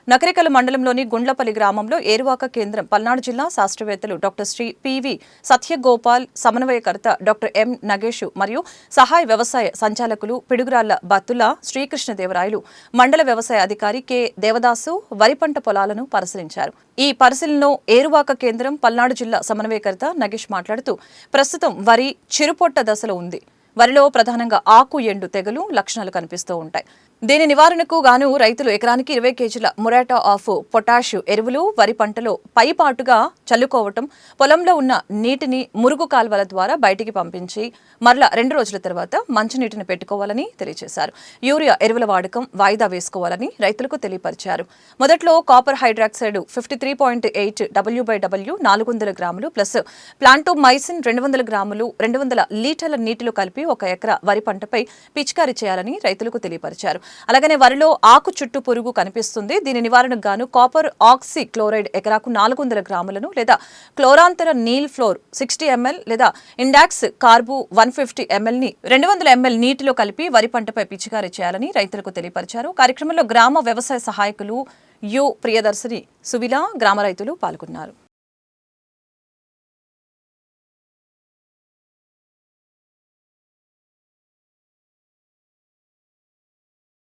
నకరికల్ మండలంలోని గుండ్లపల్లి గ్రామంలో ఏరువాక కేంద్రం పల్నాడు జిల్లా శాస్త్రవేత్తలు డాక్టర్ శ్రీ పివి సత్యగోపాల్, సమన్వయకర్త డాక్టర్ ఎం నగేష్ మరియు సహాయ వ్యవసాయ సంచాలకులు పిడుగురాళ్ల బత్తుల శ్రీకృష్ణదేవరాయలు, మండల వ్యవసాయ అధికారి కె దేవదాసు వరి పంట పొలాలను పరిశీలించారు. ఈ పరిశీలనలో ఏరువాక కేంద్రం పల్నాడు జిల్లా సమన్వయకర్త నగేష్ మాట్లాడుతూ, ప్రస్తుతం వరి చిరుపొట్ట దశలో ఉంది. వరిలో ప్రధానంగా ఆకు ఎండు తెగులు లక్షణాలు కనిపిస్తూ ఉంటాయి. దీని నివారణకు గాను రైతులు ఎకరానికి 20 కేజీల మురాటా ఆఫ్ పొటాష్ ఎరువులు వరి పంటలో పైపాటుగా చల్లుకోవటం, పొలంలో ఉన్న నీటిని మురుగు కాల్వల ద్వారా బయటికి పంపించి మరలా 2 రోజుల తర్వాత మంచినీటిని పెట్టుకోవాలని తెలియజేశారు. యూరియా ఎరువుల వాడకం వాయిదా వేసుకోవాలని రైతులకు తెలియపరిచారు. మొదట్లో కాపర్ హైడ్రాక్సైడ్ 53.8 W/W 400 గ్రాములు ప్లస్ ప్లాంటోమైసిన్ 200 గ్రాములు 200 లీటర్ల నీటిలో కలిపి 1 ఎకరా వరి పంటపై పిచికారీ చేయాలని రైతులకు తెలియపరిచారు. అలాగనే వరిలో ఆకు చుట్టు పురుగు కనిపిస్తుంది. దీని నివారణకు గాను కాపర్ ఆక్సీ క్లోరైడ్ ఎకరాకు 400 గ్రాములను లేదా క్లోరాంతర నీల్ ఫ్లోర్ 60 ml లేదా ఇండాక్స్ కార్బు 150 ml ని 200 ml నీటిలో కలిపి వరి పంటపై పిచికారీ చేయాలని రైతులకు తెలియపరిచారు. కార్యక్రమంలో గ్రామ వ్యవసాయ సహాయకులు యు ప్రియదర్శిని, సువిల, గ్రామ రైతులు పాల్గొన్నారు.